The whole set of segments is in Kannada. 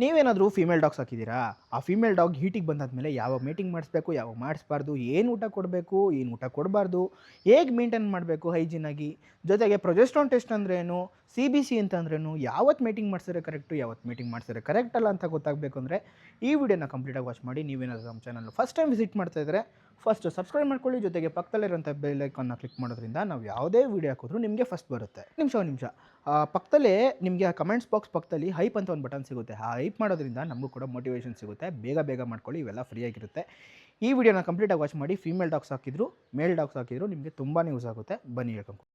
ನೀವೇನಾದರೂ ಫೀಮೇಲ್ ಡಾಗ್ ಸಾಕಿದ್ದೀರಾ? ಆ ಫೀಮೇಲ್ ಡಾಗ್ ಹೀಟಿಗೆ ಬಂದಾದ್ಮೇಲೆ ಯಾವಾಗ ಮೇಟಿಂಗ್ ಮಾಡಿಸ್ಬೇಕು, ಯಾವಾಗ ಮಾಡಿಸ್ಬಾರ್ದು, ಏನು ಊಟ ಕೊಡಬೇಕು, ಏನು ಊಟ ಕೊಡಬಾರ್ದು, ಹೇಗೆ ಮೇಂಟೈನ್ ಮಾಡಬೇಕು ಹೈಜೀನಾಗಿ, ಜೊತೆಗೆ ಪ್ರೊಜೆಸ್ಟ್ರಾನ್ ಟೆಸ್ಟ್ ಅಂದ್ರೇನು, CBC ಅಂತಂದ್ರೇನು, ಯಾವತ್ತು ಮೀಟಿಂಗ್ ಮಾಡಿಸಿದ್ರೆ ಕರೆಕ್ಟು, ಯಾವತ್ತು ಮೀಟಿಂಗ್ ಮಾಡಿಸಿದ್ರೆ ಕರೆಕ್ಟ್ ಅಲ್ಲ ಅಂತ ಗೊತ್ತಾಗಬೇಕು ಅಂದರೆ ಈ ವಿಡಿಯೋನ ಕಂಪ್ಲೀಟಾಗಿ ವಾಚ್ ಮಾಡಿ. ನೀವೇನಾದರೂ ನಮ್ಮ ಚಾನಲ್ ಫಸ್ಟ್ ಟೈಮ್ ವಿಸಿಟ್ ಮಾಡ್ತಾ ಇದ್ದರೆ ಫಸ್ಟ್ ಸಬ್ಸ್ಕ್ರೈಬ್ ಮಾಡ್ಕೊಳ್ಳಿ, ಜೊತೆಗೆ ಪಕ್ಕದಲ್ಲಿರೋಂಥ ಬೆಲ್ ಐಕಾನ್ನ ಕ್ಲಿಕ್ ಮಾಡೋದ್ರಿಂದ ನಾವು ಯಾವುದೇ ವೀಡಿಯೋ ಹಾಕಿದ್ರೂ ನಿಮಗೆ ಫಸ್ಟ್ ಬರುತ್ತೆ. ಒಂದು ನಿಮಿಷ ಪಕ್ಕದಲ್ಲೇ ನಿಮಗೆ ಕಮೆಂಟ್ಸ್ ಬಾಕ್ಸ್ ಪಕ್ಕದಲ್ಲಿ ಹೈಪ್ ಅಂತ ಒಂದು ಬಟನ್ ಸಿಗುತ್ತೆ. ಆ ಹೈಪ್ ಮಾಡೋದ್ರಿಂದ ನಮಗೂ ಕೂಡ ಮೋಟಿವೇಶನ್ ಸಿಗುತ್ತೆ. ಬೇಗ ಮಾಡ್ಕೊಳ್ಳಿ, ಇವೆಲ್ಲ ಫ್ರೀಯಾಗಿರುತ್ತೆ. ಈ ವಿಡಿಯೋನ ಕಂಪ್ಲೀಟಾಗಿ ವಾಚ್ ಮಾಡಿ. ಫೀಮೇಲ್ ಡಾಗ್ಸ್ ಹಾಕಿದ್ರು, ಮೇಲ್ ಡಾಗ್ಸ್ ಹಾಕಿದ್ರು ನಿಮಗೆ ತುಂಬಾ ಯೂಸ್ ಆಗುತ್ತೆ. ಬನ್ನಿ ಹೇಳ್ಕೊಂಡು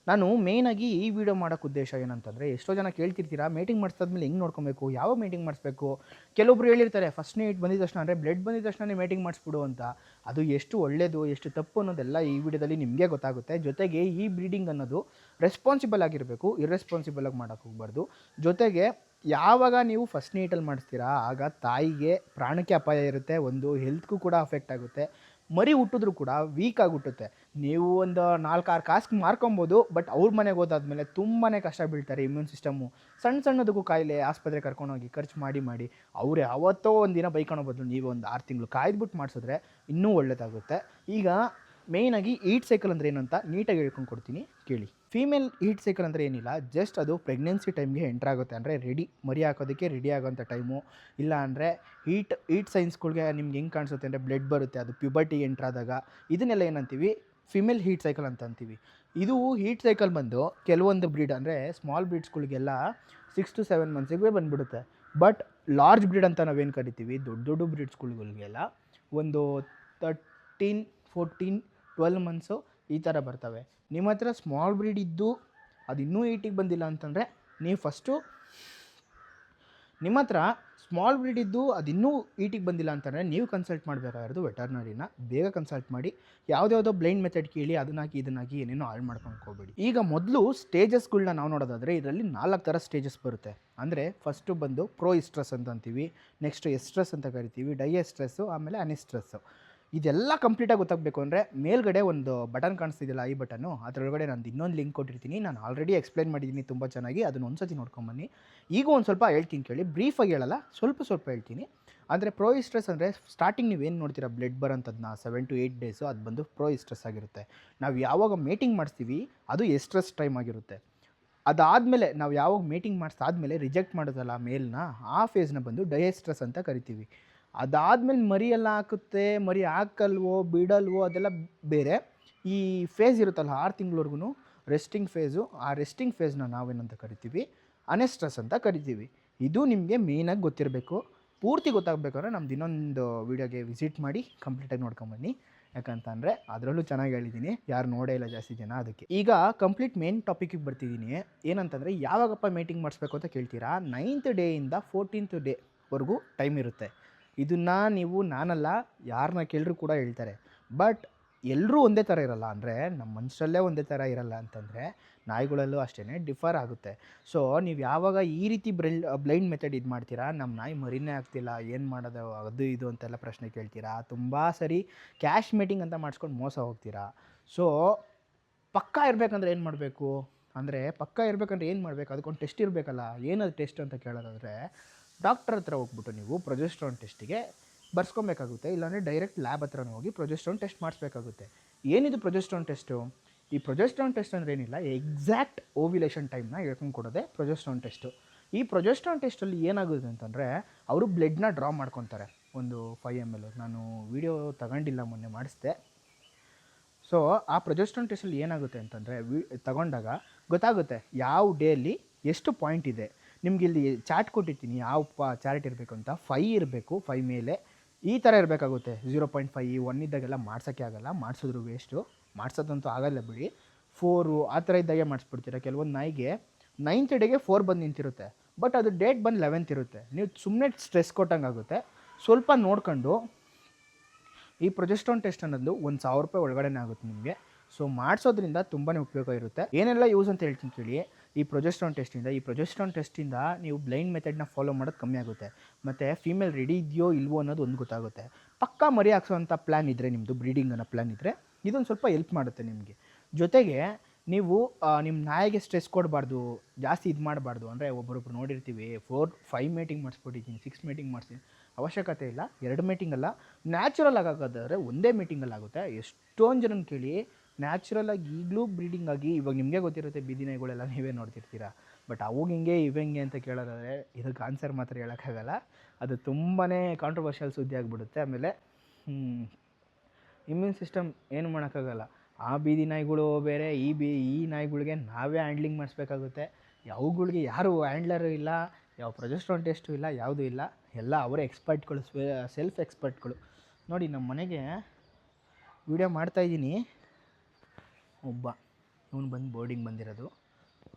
ನಾನು ಮೇಯ್ನಾಗಿ ಈ ವಿಡಿಯೋ ಮಾಡೋಕ್ಕೆ ಉದ್ದೇಶ ಏನಂತಂದರೆ, ಎಷ್ಟೋ ಜನ ಕೇಳ್ತಿರ್ತೀರಾ ಮೇಟಿಂಗ್ ಮಾಡಿಸಾದ್ಮೇಲೆ ಹೆಂಗೆ ನೋಡ್ಕೊಬೇಕು, ಯಾವ ಮೇಟಿಂಗ್ ಮಾಡಿಸ್ಬೇಕು. ಕೆಲವೊಬ್ರು ಹೇಳಿರ್ತಾರೆ ಫಸ್ಟ್ ನೈಟ್ ಬಂದಿದ ತಕ್ಷಣ ಅಂದರೆ ಬ್ಲಡ್ ಬಂದಿದ ತಕ್ಷಣ ಮೇಟಿಂಗ್ ಮಾಡಿಸ್ಬಿಡು ಅಂತ. ಅದು ಎಷ್ಟು ಒಳ್ಳೆಯದು ಎಷ್ಟು ತಪ್ಪು ಅನ್ನೋದೆಲ್ಲ ಈ ವಿಡಿಯೋದಲ್ಲಿ ನಿಮಗೆ ಗೊತ್ತಾಗುತ್ತೆ. ಜೊತೆಗೆ ಈ ಬ್ರೀಡಿಂಗ್ ಅನ್ನೋದು ರೆಸ್ಪಾನ್ಸಿಬಲ್ ಆಗಿರಬೇಕು, ಇರ್ರೆಸ್ಪಾನ್ಸಿಬಲ್ ಆಗಿ ಮಾಡೋಕ್ಕೆ ಹೋಗ್ಬಾರ್ದು. ಜೊತೆಗೆ ಯಾವಾಗ ನೀವು ಫಸ್ಟ್ ನೈಟಲ್ಲಿ ಮಾಡಿಸ್ತೀರಾ ಆಗ ತಾಯಿಗೆ ಪ್ರಾಣಕ್ಕೆ ಅಪಾಯ ಇರುತ್ತೆ, ಒಂದು ಹೆಲ್ತ್ಗೂ ಕೂಡ ಅಫೆಕ್ಟ್ ಆಗುತ್ತೆ. ಮರಿ ಹುಟ್ಟಿದ್ರು ಕೂಡ ವೀಕ್ ಆಗಿಬಿಟ್ಟುತ್ತೆ. ನೀವು ಒಂದು 4-6 ಕಾಸ್ಗೆ ಮಾರ್ಕೊಬೋದು, ಬಟ್ ಅವ್ರ ಮನೆಗೆ ಹೋದಾದ್ಮೇಲೆ ತುಂಬಾ ಕಷ್ಟ ಬೀಳ್ತಾರೆ. ಇಮ್ಯೂನ್ ಸಿಸ್ಟಮ್ಮು ಸಣ್ಣದಕ್ಕೂ ಕಾಯಿಲೆ, ಆಸ್ಪತ್ರೆ ಕರ್ಕೊಂಡೋಗಿ ಖರ್ಚು ಮಾಡಿ ಅವ್ರು ಯಾವತ್ತೋ ಒಂದು ದಿನ ಬೈಕೊಳೋ ಬದಲು ನೀವು ಒಂದು 6 ತಿಂಗಳು ಕಾಯ್ದುಬಿಟ್ಟು ಮಾಡಿಸಿದ್ರೆ ಇನ್ನೂ ಒಳ್ಳೆಯದಾಗುತ್ತೆ. ಈಗ ಮೇಯ್ನಾಗಿ ಹೀಟ್ ಸೈಕಲ್ ಅಂದರೆ ಏನು ಅಂತ ನೀಟಾಗಿ ಹೇಳ್ಕೊಂಡು ಕೊಡ್ತೀನಿ ಕೇಳಿ. ಫೀಮೇಲ್ ಹೀಟ್ ಸೈಕಲ್ ಅಂದರೆ ಏನಿಲ್ಲ, ಜಸ್ಟ್ ಅದು ಪ್ರೆಗ್ನೆನ್ಸಿ ಟೈಮ್ಗೆ ಎಂಟ್ರಾಗುತ್ತೆ. ಅಂದರೆ ಮರಿ ಹಾಕೋದಕ್ಕೆ ರೆಡಿ ಆಗೋಂಥ ಟೈಮು. ಇಲ್ಲ ಅಂದರೆ ಹೀಟ್ ಸೈನ್ಸ್ಗಳ್ಗೆ ನಿಮ್ಗೆ ಹೆಂಗೆ ಕಾಣಿಸುತ್ತೆ ಅಂದರೆ ಬ್ಲಡ್ ಬರುತ್ತೆ, ಅದು ಪ್ಯೂಬರ್ಟಿ ಎಂಟ್ರಾದಾಗ. ಇದನ್ನೆಲ್ಲ ಏನಂತೀವಿ, ಫಿಮೇಲ್ ಹೀಟ್ ಸೈಕಲ್ ಅಂತ ಅಂತೀವಿ. ಇದು ಹೀಟ್ ಸೈಕಲ್ ಬಂದು ಕೆಲವೊಂದು ಬ್ರೀಡ್ ಅಂದರೆ ಸ್ಮಾಲ್ ಬ್ರೀಡ್ಸ್ಗಳಿಗೆಲ್ಲ 6 to 7 ಮಂತ್ಸಿಗೆ ಬಂದುಬಿಡುತ್ತೆ. ಬಟ್ ಲಾರ್ಜ್ ಬ್ರೀಡ್ ಅಂತ ನಾವೇನು ಕರಿತೀವಿ, ದೊಡ್ಡ ಬ್ರೀಡ್ಸ್ಗಳಿಗೆಲ್ಲ ಒಂದು 13, 14, 12 ಮಂತ್ಸು ಈ ಥರ ಬರ್ತವೆ. ನಿಮ್ಮ ಹತ್ರ ಸ್ಮಾಲ್ ಬ್ರೀಡ್ ಇದ್ದು ಅದು ಇನ್ನೂ ಹೀಟಿಗೆ ಬಂದಿಲ್ಲ ಅಂತಂದರೆ ನೀವು ಫಸ್ಟು ನಿಮ್ಮ ಹತ್ರ ಸ್ಮಾಲ್ ಬ್ರೀಡ್ ಇದ್ದು ಅದು ಇನ್ನೂ ಹೀಟಿಗೆ ಬಂದಿಲ್ಲ ಅಂತಂದರೆ ನೀವು ಕನ್ಸಲ್ಟ್ ಮಾಡಬೇಕಾಗಿರೋದು ವೆಟರ್ನರಿನ. ಬೇಗ ಕನ್ಸಲ್ಟ್ ಮಾಡಿ. ಯಾವುದ್ಯಾವುದೋ ಬ್ಲೈಂಡ್ ಮೆಥಡ್ ಕೇಳಿ ಅದನ್ನಾಕಿ ಇದನ್ನಾಕಿ ಏನೇನೋ ಹಾಳು ಮಾಡ್ಕೊಂಡು ಹೋಗಬೇಡಿ. ಈಗ ಮೊದಲು ಸ್ಟೇಜಸ್ಗಳನ್ನ ನಾವು ನೋಡೋದಾದರೆ ಇದರಲ್ಲಿ 4 ಥರ ಸ್ಟೇಜಸ್ ಬರುತ್ತೆ. ಅಂದರೆ ಫಸ್ಟು ಬಂದು ಪ್ರೋ ಇಸ್ಟ್ರೆಸ್ ಅಂತ ಅಂತೀವಿ, ನೆಕ್ಸ್ಟ್ ಎಸ್ಟ್ರೆಸ್ ಅಂತ ಕರಿತೀವಿ, ಡೈ ಎಸ್ಟ್ರೆಸ್ಸು, ಆಮೇಲೆ ಅನಿಸ್ಟ್ರೆಸ್ಸು. ಇದೆಲ್ಲ ಕಂಪ್ಲೀಟಾಗಿ ಗೊತ್ತಾಗಬೇಕು ಅಂದರೆ ಮೇಲ್ಗಡೆ ಒಂದು ಬಟನ್ ಕಾಣಿಸ್ತಿದೆಯಲ್ಲ, ಈ ಬಟನ್ನು, ಅದರೊಳಗಡೆ ನಾನು ಇನ್ನೊಂದು ಲಿಂಕ್ ಕೊಟ್ಟಿರ್ತೀನಿ. ನಾನು ಆಲ್ರೆಡಿ ಎಕ್ಸ್ಪ್ಲೈನ್ ಮಾಡಿದ್ದೀನಿ ತುಂಬ ಚೆನ್ನಾಗಿ, ಅದನ್ನು ಒಂದ್ಸತಿ ನೋಡ್ಕೊಂಬನ್ನಿ. ಈಗ ಒಂದು ಸ್ವಲ್ಪ ಹೇಳ್ತೀನಿ ಕೇಳಿ, ಬ್ರೀಫಾಗಿ ಹೇಳಲ್ಲ, ಸ್ವಲ್ಪ ಹೇಳ್ತೀನಿ. ಅಂದರೆ ಪ್ರೋ ಇಸ್ಟ್ರೆಸ್ ಅಂದರೆ ಸ್ಟಾರ್ಟಿಂಗ್ ನೀವೇನು ನೋಡ್ತೀರಾ ಬ್ಲಡ್ ಬರೋಂಥದ್ದನ್ನ 7 to 8 ಡೇಸು, ಅದು ಬಂದು ಪ್ರೋ ಇಸ್ಟ್ರೆಸ್ ಆಗಿರುತ್ತೆ. ನಾವು ಯಾವಾಗ ಮೇಟಿಂಗ್ ಮಾಡಿಸ್ತೀವಿ ಅದು ಎಸ್ಟ್ರೆಸ್ ಟೈಮ್ ಆಗಿರುತ್ತೆ. ಅದಾದಮೇಲೆ ನಾವು ಯಾವಾಗ ಮೇಟಿಂಗ್ ಮಾಡಿಸಾದ್ಮೇಲೆ ರಿಜೆಕ್ಟ್ ಮಾಡೋದಲ್ಲ ಮೇಲ್ನ, ಆ ಫೇಸ್ನ ಬಂದು ಡೈಎಸ್ಟ್ರೆಸ್ ಅಂತ ಕರಿತೀವಿ. ಅದಾದಮೇಲೆ ಮರಿ ಎಲ್ಲ ಹಾಕುತ್ತೆ, ಮರಿ ಹಾಕಲ್ವೋ ಬಿಡಲ್ವೋ ಅದೆಲ್ಲ ಬೇರೆ. ಈ ಫೇಸ್ ಇರುತ್ತಲ್ಲ 6 ತಿಂಗಳವರೆಗೂ ರೆಸ್ಟಿಂಗ್ ಫೇಸು, ಆ ರೆಸ್ಟಿಂಗ್ ಫೇಸ್ನ ನಾವೇನಂತ ಕರಿತೀವಿ, ಅನೆಸ್ಟ್ರೆಸ್ ಅಂತ ಕರಿತೀವಿ. ಇದು ನಿಮಗೆ ಮೇಯ್ನಾಗಿ ಗೊತ್ತಿರಬೇಕು. ಪೂರ್ತಿ ಗೊತ್ತಾಗಬೇಕಾದ್ರೆ ನಮ್ದು ಇನ್ನೊಂದು ವೀಡಿಯೋಗೆ ವಿಸಿಟ್ ಮಾಡಿ ಕಂಪ್ಲೀಟಾಗಿ ನೋಡ್ಕೊಂಬನ್ನಿ. ಯಾಕಂತಂದರೆ ಅದರಲ್ಲೂ ಚೆನ್ನಾಗಿ ಹೇಳಿದ್ದೀನಿ, ಯಾರು ನೋಡೇ ಇಲ್ಲ ಜಾಸ್ತಿ ಜನ, ಅದಕ್ಕೆ. ಈಗ ಕಂಪ್ಲೀಟ್ ಮೇನ್ ಟಾಪಿಕಿಗೆ ಬರ್ತಿದ್ದೀನಿ. ಏನಂತಂದರೆ ಯಾವಾಗಪ್ಪ ಮೀಟಿಂಗ್ ಮಾಡಿಸ್ಬೇಕು ಅಂತ ಕೇಳ್ತೀರಾ. 9th ಡೇಯಿಂದ 14th ಡೇವರೆಗೂ ಟೈಮ್ ಇರುತ್ತೆ. ಇದನ್ನು ನೀವು ನಾನಲ್ಲ ಯಾರನ್ನ ಕೇಳಿದ್ರು ಕೂಡ ಹೇಳ್ತಾರೆ. ಬಟ್ ಎಲ್ಲರೂ ಒಂದೇ ಥರ ಇರಲ್ಲ. ಅಂದರೆ ನಮ್ಮ ಮನುಷ್ಯರಲ್ಲೇ ಒಂದೇ ಥರ ಇರಲ್ಲ ಅಂತಂದರೆ ನಾಯಿಗಳಲ್ಲೂ ಅಷ್ಟೇ ಡಿಫರ್ ಆಗುತ್ತೆ. ಸೊ ನೀವು ಯಾವಾಗ ಈ ರೀತಿ ಬ್ಲೈಂಡ್ ಮೆಥಡ್ ಇದು ಮಾಡ್ತೀರಾ, ನಮ್ಮ ನಾಯಿ ಮರಿನೇ ಆಗ್ತಿಲ್ಲ ಏನು ಮಾಡೋದು ಅದು ಇದು ಅಂತೆಲ್ಲ ಪ್ರಶ್ನೆ ಕೇಳ್ತೀರಾ. ತುಂಬ ಸರಿ ಕ್ಯಾಶ್ ಮೀಟಿಂಗ್ ಅಂತ ಮಾಡಿಸ್ಕೊಂಡು ಮೋಸ ಹೋಗ್ತೀರಾ. ಸೊ ಪಕ್ಕಾ ಇರಬೇಕಂದ್ರೆ ಏನು ಮಾಡಬೇಕು ಅಂದರೆ, ಏನು ಮಾಡಬೇಕು, ಅದಕ್ಕೊಂದು ಟೆಸ್ಟ್ ಇರಬೇಕಲ್ಲ. ಏನದು ಟೆಸ್ಟ್ ಅಂತ ಕೇಳೋದಾದರೆ ಡಾಕ್ಟರ್ ಹತ್ರ ಹೋಗ್ಬಿಟ್ಟು ನೀವು ಪ್ರೊಜೆಸ್ಟ್ರಾನ್ ಟೆಸ್ಟಿಗೆ ಬರ್ಸ್ಕೊಬೇಕಾಗುತ್ತೆ. ಇಲ್ಲಾಂದರೆ ಡೈರೆಕ್ಟ್ ಲ್ಯಾಬ್ ಹತ್ರನೇ ಹೋಗಿ ಪ್ರೊಜೆಸ್ಟ್ರಾನ್ ಟೆಸ್ಟ್ ಮಾಡಿಸ್ಬೇಕಾಗುತ್ತೆ. ಏನಿದು ಪ್ರೊಜೆಸ್ಟ್ರಾನ್ ಟೆಸ್ಟು? ಈ ಪ್ರೊಜೆಸ್ಟ್ರಾನ್ ಟೆಸ್ಟ್ ಅಂದರೆ ಏನಿಲ್ಲ, ಎಕ್ಸಾಕ್ಟ್ ಓವ್ಯುಲೇಷನ್ ಟೈಮ್ನ ಹೇಳ್ಕೊಂಡು ಕೊಡೋದೆ ಪ್ರೊಜೆಸ್ಟ್ರಾನ್ ಟೆಸ್ಟು. ಈ ಪ್ರೊಜೆಸ್ಟ್ರಾನ್ ಟೆಸ್ಟಲ್ಲಿ ಏನಾಗುತ್ತೆ ಅಂತಂದರೆ ಅವರು ಬ್ಲಡ್ನ ಡ್ರಾ ಮಾಡ್ಕೊತಾರೆ, ಒಂದು 5 ml. ನಾನು ವಿಡಿಯೋ ತಗೊಂಡಿಲ್ಲ, ಮೊನ್ನೆ ಮಾಡಿಸ್ದೆ. ಸೊ ಆ ಪ್ರೊಜೆಸ್ಟ್ರಾನ್ ಟೆಸ್ಟಲ್ಲಿ ಏನಾಗುತ್ತೆ ಅಂತಂದರೆ ತಗೊಂಡಾಗ ಗೊತ್ತಾಗುತ್ತೆ ಯಾವ ಡೇಯಲ್ಲಿ ಎಷ್ಟು ಪಾಯಿಂಟ್ ಇದೆ. ನಿಮ್ಗೆ ಇಲ್ಲಿ ಚಾರ್ಟ್ ಕೊಟ್ಟಿರ್ತೀನಿ, ಯಾವ ಚಾರ್ಟ್ ಇರಬೇಕು ಅಂತ. 5 ಇರಬೇಕು, 5 ಮೇಲೆ ಈ ಥರ ಇರಬೇಕಾಗುತ್ತೆ. 0.5, 1 ಇದ್ದಾಗೆಲ್ಲ ಮಾಡ್ಸೋಕ್ಕೆ ಆಗೋಲ್ಲ, ಮಾಡಿಸಿದ್ರು ವೇಸ್ಟು, ಮಾಡಿಸೋದಂತೂ ಆಗೋಲ್ಲ ಬಿಡಿ. 4 ಆ ಥರ ಇದ್ದಾಗೆ ಮಾಡಿಸ್ಬಿಡ್ತೀರ. ಕೆಲವೊಂದು ನಾಯಿಗೆ 9th ಡೇಗೆ 4 ಬಂದು ನಿಂತಿರುತ್ತೆ, ಬಟ್ ಅದು ಡೇಟ್ ಬಂದು 11th ಇರುತ್ತೆ. ನೀವು ಸುಮ್ಮನೆ ಸ್ಟ್ರೆಸ್ ಕೊಟ್ಟಂಗೆ ಆಗುತ್ತೆ. ಸ್ವಲ್ಪ ನೋಡ್ಕೊಂಡು ಈ ಪ್ರೊಜೆಸ್ಟ್ರಾನ್ ಟೆಸ್ಟ್ ಅನ್ನೋದು $1,000 ಒಳಗಡೆ ಆಗುತ್ತೆ ನಿಮಗೆ. ಸೊ ಮಾಡಿಸೋದ್ರಿಂದ ತುಂಬಾ ಉಪಯೋಗ ಇರುತ್ತೆ. ಏನೆಲ್ಲ ಯೂಸ್ ಅಂತ ಹೇಳ್ತೀನಿ ಕೇಳಿ. ಈ ಪ್ರೊಜೆಸ್ಟ್ರಾನ್ ಟೆಸ್ಟಿಂದ ನೀವು ಬ್ಲೈಂಡ್ ಮೆಥಡ್ನ ಫಾಲೋ ಮಾಡೋದು ಕಮ್ಮಿ ಆಗುತ್ತೆ. ಮತ್ತು ಫೀಮೇಲ್ ರೆಡಿ ಇದೆಯೋ ಇಲ್ವೋ ಅನ್ನೋದು ಒಂದು ಗೊತ್ತಾಗುತ್ತೆ. ಪಕ್ಕಾ ಮರಿ ಹಾಕ್ಸೋವಂಥ ಪ್ಲ್ಯಾನ್ ಇದ್ದರೆ, ನಿಮ್ಮದು ಬ್ರೀಡಿಂಗ್ ಅನ್ನೋ ಪ್ಲ್ಯಾನ್ ಇದ್ದರೆ ಇದೊಂದು ಸ್ವಲ್ಪ ಹೆಲ್ಪ್ ಮಾಡುತ್ತೆ ನಿಮಗೆ. ಜೊತೆಗೆ ನೀವು ನಿಮ್ಮ ನಾಯಿಗೆ ಸ್ಟ್ರೆಸ್ ಕೊಡಬಾರ್ದು, ಜಾಸ್ತಿ ಇದು ಮಾಡಬಾರ್ದು. ಅಂದರೆ ಒಬ್ಬರೊಬ್ರು ನೋಡಿರ್ತೀವಿ 4-5 ಮೀಟಿಂಗ್ ಮಾಡಿಸ್ಬಿಟ್ಟಿದ್ದೀನಿ, 6 ಮೀಟಿಂಗ್ ಮಾಡಿಸ್ತೀನಿ. ಅವಶ್ಯಕತೆ ಇಲ್ಲ, 2 ಮೀಟಿಂಗ್ ಅಲ್ಲ, ನ್ಯಾಚುರಲ್ ಆಗೋದಾದರೆ ಒಂದೇ ಮೀಟಿಂಗಲ್ಲಿ ಆಗುತ್ತೆ. ಎಷ್ಟೊಂದು ಜನನ ಕೇಳಿ ನ್ಯಾಚುರಲ್ ಆಗಿ ಈಗಲೂ ಬ್ರೀಡಿಂಗ್ ಆಗಿ, ಇವಾಗ ನಿಮಗೆ ಗೊತ್ತಿರುತ್ತೆ ಬೀದಿ ನಾಯಿಗಳೆಲ್ಲ ನೀವೇ ನೋಡ್ತಿರ್ತೀರ. ಬಟ್ ಅವು ಹಿಂಗೆ ಇವಂಗೆ ಅಂತ ಕೇಳೋದಾದರೆ ಇದಕ್ಕೆ ಆನ್ಸರ್ ಮಾತ್ರ ಹೇಳೋಕ್ಕಾಗಲ್ಲ. ಅದು ತುಂಬಾ ಕಾಂಟ್ರವರ್ಷಿಯಲ್ ಸುದ್ದಿ ಆಗಿಬಿಡುತ್ತೆ. ಆಮೇಲೆ ಇಮ್ಯೂನ್ ಸಿಸ್ಟಮ್ ಏನು ಮಾಡೋಕ್ಕಾಗಲ್ಲ. ಆ ಬೀದಿ ನಾಯಿಗಳು ಬೇರೆ, ಈ ನಾಯಿಗಳಿಗೆ ನಾವೇ ಹ್ಯಾಂಡ್ಲಿಂಗ್ ಮಾಡಿಸ್ಬೇಕಾಗುತ್ತೆ. ಅವುಗಳಿಗೆ ಯಾರು ಹ್ಯಾಂಡ್ಲರು ಇಲ್ಲ, ಯಾವ ಪ್ರೊಜೆಸ್ಟ್ರಾನ್ ಟೆಸ್ಟು ಇಲ್ಲ, ಯಾವುದೂ ಇಲ್ಲ. ಎಲ್ಲ ಅವರೇ ಎಕ್ಸ್ಪರ್ಟ್ಗಳು, ಸೆಲ್ಫ್ ಎಕ್ಸ್ಪರ್ಟ್ಗಳು. ನೋಡಿ ನಮ್ಮ ಮನೆಗೆ ವೀಡಿಯೋ ಮಾಡ್ತಾಯಿದ್ದೀನಿ, ಒಬ್ಬ ಇವನು ಬಂದು ಬೋರ್ಡಿಂಗ್ ಬಂದಿರೋದು,